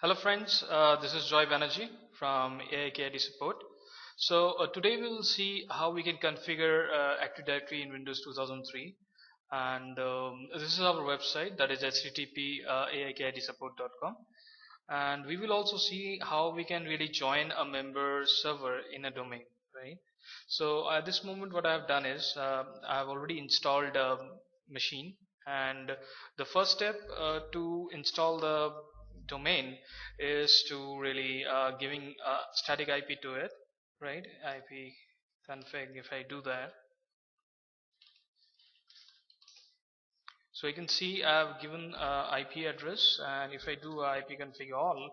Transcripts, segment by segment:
Hello friends, this is Joy Banerjee from AIKIT support. Today we will see how we can configure Active Directory in Windows 2003, and this is our website, that is http aikitsupport.com, and we will also see how we can really join a member server in a domain, right? So at this moment what I have done is I have already installed a machine, and the first step to install the domain is to really giving a static IP to it, right? IP config. If I do that, so you can see I've given IP address, and if I do IP config all,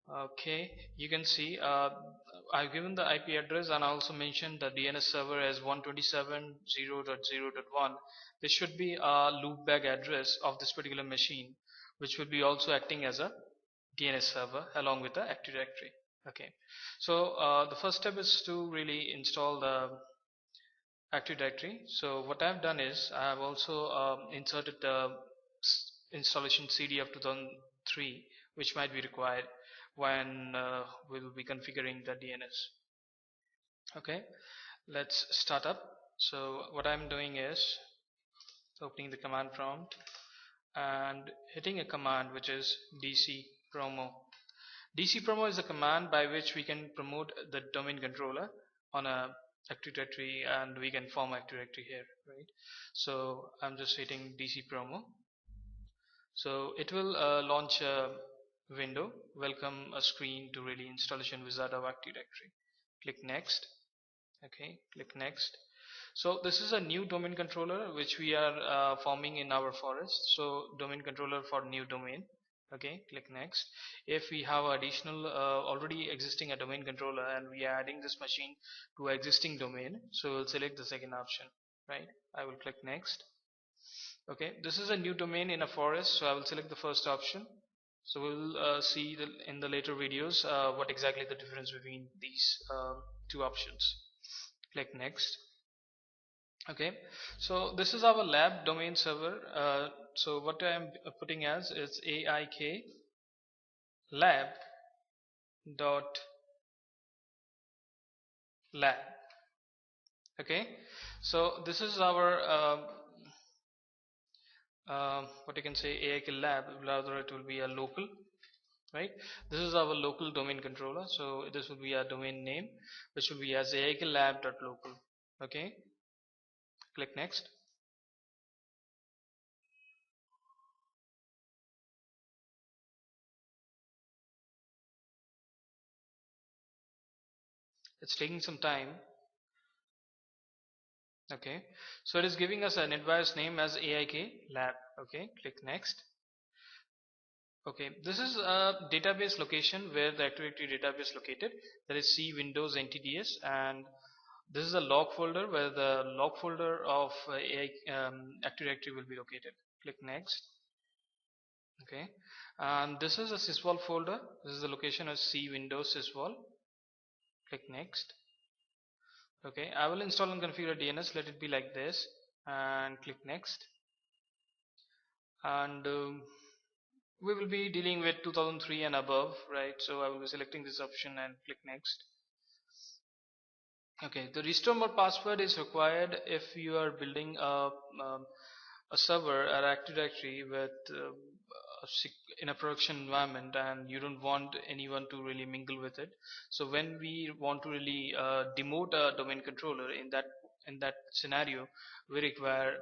okay, you can see I've given the IP address, and I also mentioned the DNS server as 127.0.0.1. This should be a loopback address of this particular machine, which will be also acting as a DNS server along with the Active Directory. Okay, so the first step is to really install the Active Directory. So what I've done is I have also inserted the installation CD of 2003, which might be required when we will be configuring the DNS. Okay, let's start up. So what I'm doing is opening the command prompt and hitting a command which is dc promo. DC promo is a command by which we can promote the domain controller on a Active Directory, and we can form Active Directory here, right? So I'm just hitting DC promo. So it will launch a window, welcome a screen to really installation wizard of Active Directory. Click next. Okay, click next. So this is a new domain controller which we are forming in our forest. So domain controller for new domain. Okay, click next. If we have additional already existing a domain controller and we are adding this machine to existing domain, so we'll select the second option, right? I will click next. Okay, this is a new domain in a forest, so I will select the first option. So we'll see in the later videos what exactly the difference between these two options. Click next. Okay, so this is our lab domain server. So what I am putting as is AIK lab dot lab. Okay, so this is our what you can say AIK lab, rather it will be a local, right? This is our local domain controller, so this will be a domain name which will be as AIK lab dot local. Okay, click next. It's taking some time. Okay, so it is giving us an advice name as AIK lab. Okay, click next. Okay, this is a database location where the Active Directory database located, that is C Windows NTDS, and this is a log folder where the log folder of Active Directory will be located. Click next. Okay, and this is a sysvol folder. This is the location of C Windows sysvol. Click next. Okay, I will install and configure DNS. Let it be like this, and click next. And we will be dealing with 2003 and above, right? So I will be selecting this option and click next. Okay, the restore more password is required if you are building a server or Active Directory with in a production environment, and you don't want anyone to really mingle with it. So when we want to really demote a domain controller in that scenario, we require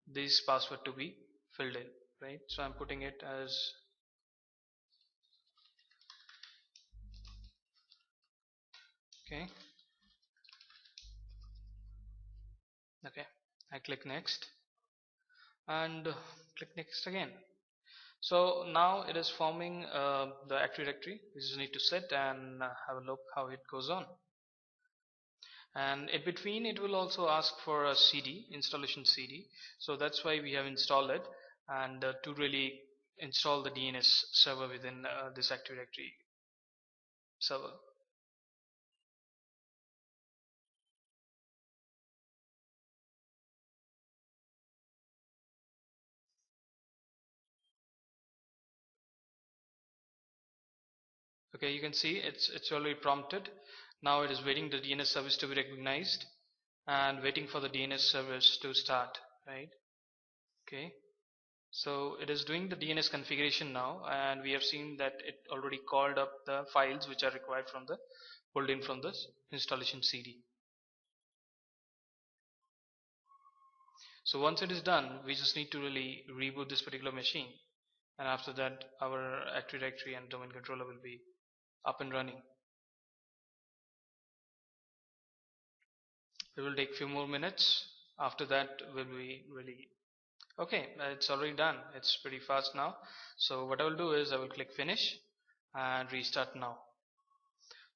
this password to be filled in, right? So I'm putting it as okay. Okay, I click next and click next again. So now it is forming the Active Directory. We just need to set and have a look how it goes on. And in between it will also ask for a CD, installation CD. So that's why we have installed it, and to really install the DNS server within this Active Directory server. Okay, you can see it's already prompted. Now it is waiting the DNS service to be recognized and waiting for the DNS service to start, right? Okay, so it is doing the DNS configuration now, and we have seen that it already called up the files which are required from the pulled in from this installation CD. So once it is done, we just need to really reboot this particular machine, and after that our Active Directory and domain controller will be up and running. It will take few more minutes. After that will be really okay. It's already done. It's pretty fast now. So what I will do is I will click finish and restart now.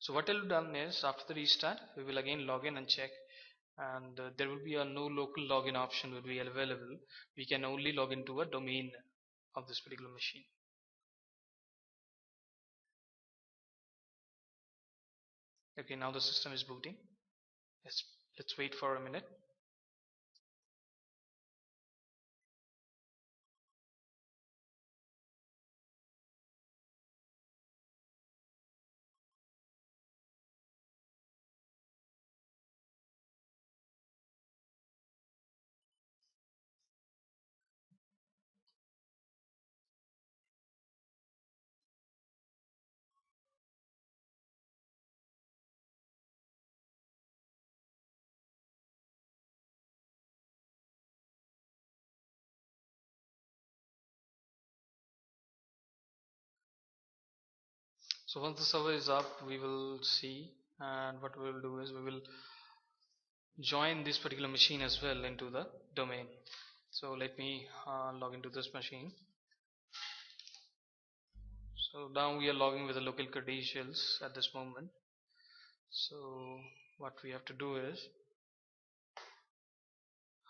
So what I'll done is after the restart we will again log in and check, and there will be a no local login option will be available. We can only log into a domain of this particular machine. Okay, now the system is booting. Let's wait for a minute. So once the server is up, we will see, and what we will do is we will join this particular machine as well into the domain. So let me log into this machine. So now we are logging with the local credentials at this moment. So what we have to do is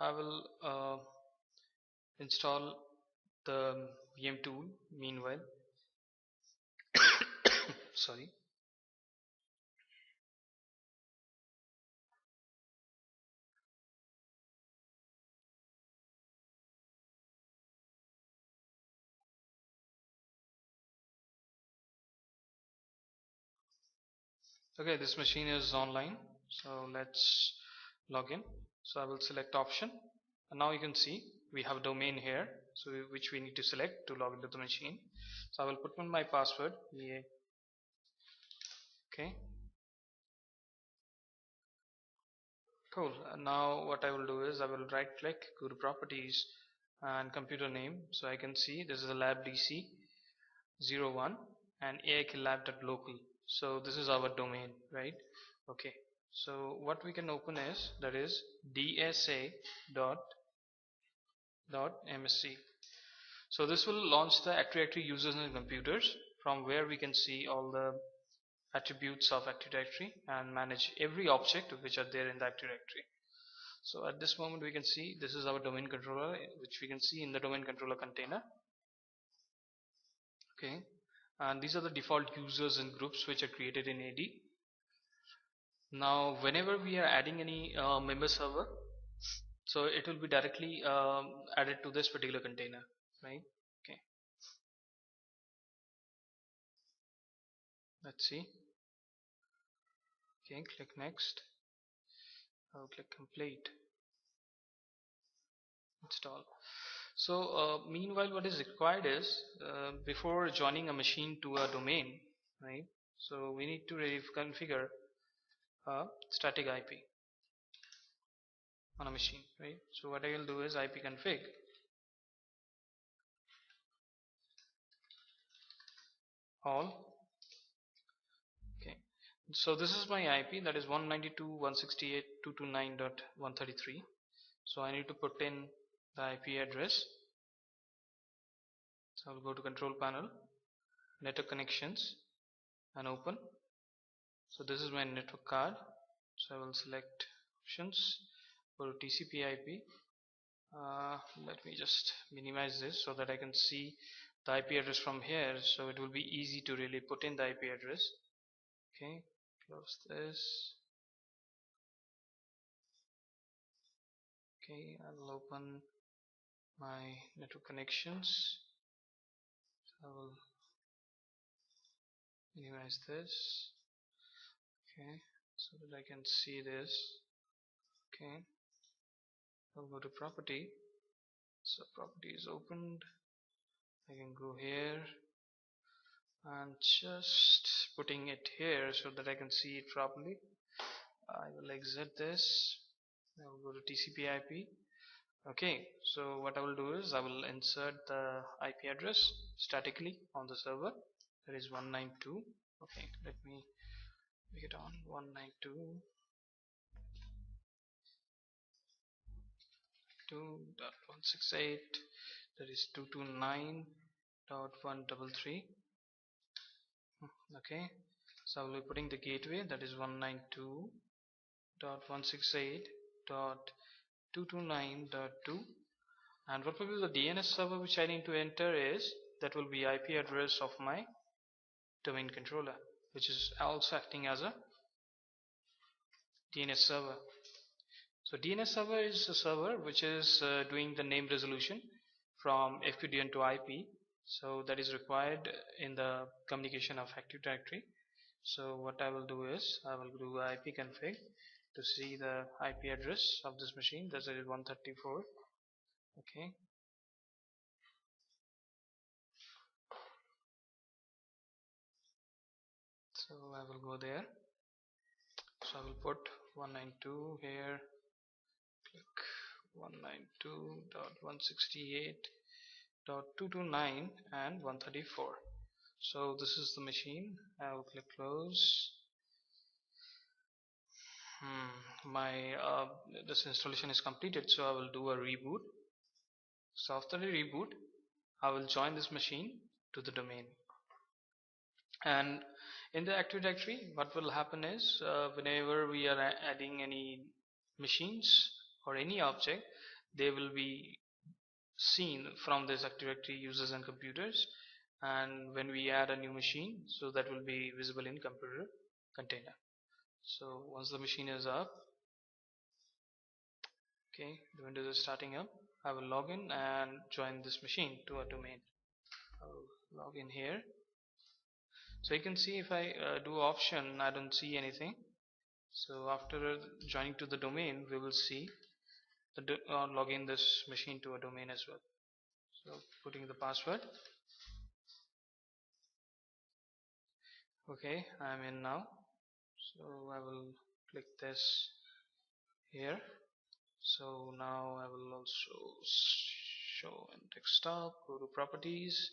I will install the VM tool meanwhile. Sorry. Okay, this machine is online, so let's log in. So I will select option, and now you can see we have a domain here, so which we need to select to log into the machine. So I will put in my password. Yeah. Okay, cool. And now what I will do is I will right click, go to properties and computer name, so I can see this is a lab DC01 and aikillab.local. So this is our domain, right? Okay, so what we can open is that is dsa.msc. So this will launch the Active Directory users and computers, from where we can see all the attributes of Active Directory and manage every object which are there in the Active Directory. So at this moment we can see this is our domain controller, which we can see in the domain controller container. Okay, and these are the default users and groups which are created in AD. Now whenever we are adding any member server, so it will be directly added to this particular container, right? Okay, let's see. Okay, click next. I'll click complete, install. So meanwhile what is required is before joining a machine to a domain, right? So we need to really configure a static IP on a machine, right? So what I will do is ipconfig all. Okay, so this is my IP, that is 192.168.229.133. so I need to put in the IP address. So I'll go to control panel, network connections, and open. So this is my network card, so I will select options, go to TCP IP. Let me just minimize this so that I can see the IP address from here, so it will be easy to really put in the IP address. Okay, close this. Okay, I'll open my network connections. So I will minimize this. Okay, so that I can see this. Okay, I'll go to property. So property is opened. I can go here and just putting it here so that I can see it properly. I will exit this. I will go to TCP IP. Okay, so what I will do is I will insert the IP address statically on the server. That is 192. Okay, let me make it on 192.168. That is 229.133. Okay, so I will be putting the gateway, that is 192.168.229.2, and what will be the DNS server which I need to enter is, that will be IP address of my domain controller, which is also acting as a DNS server. So DNS server is a server which is doing the name resolution from FQDN to IP. So that is required in the communication of Active Directory. So what I will do is I will do IP config to see the IP address of this machine. That is 134. Okay. So I will go there. So I will put 192 here. Click 192.168.229 and 134. So this is the machine. I will click close. My this installation is completed, so I will do a reboot. So after the reboot, I will join this machine to the domain. And in the Active Directory, what will happen is whenever we are adding any machines or any object, they will be seen from this Active Directory users and computers. And when we add a new machine, so that will be visible in computer container. So once the machine is up, okay, the Windows is starting up, I will log in and join this machine to a domain. I will log in here. So you can see if I do option, I don't see anything. So after joining to the domain, we will see the log in this machine to a domain as well. So putting the password. Okay, I'm in now. So I will click this here. So now I will also show in desktop, go to properties.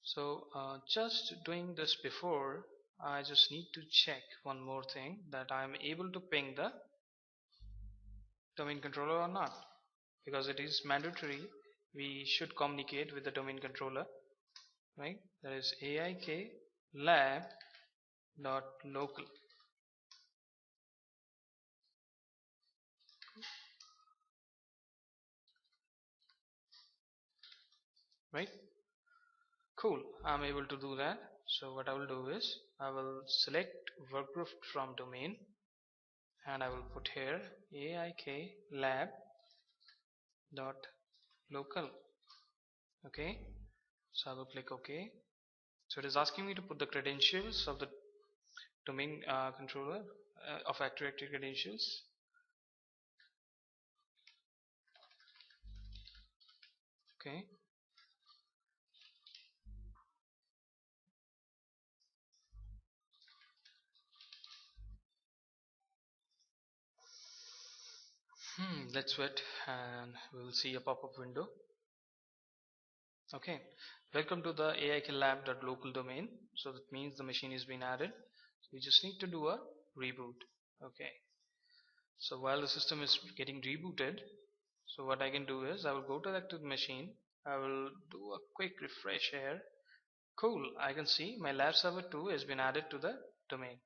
So just doing this before, I just need to check one more thing, that I am able to ping the domain controller or not, because it is mandatory we should communicate with the domain controller, right? That is aik lab dot local. Right, cool, I'm able to do that. So what I will do is I will select workgroup from domain and I will put here aik lab dot local. Okay, so I will click OK. So it is asking me to put the credentials of the domain controller of Active Directory credentials. Okay, let's wait and we will see a pop-up window. Okay, welcome to the aiklab.local domain. So that means the machine is being added. So we just need to do a reboot. Okay, so while the system is getting rebooted, so what I can do is I will go to the machine. I will do a quick refresh here. Cool, I can see my lab server 2 has been added to the domain.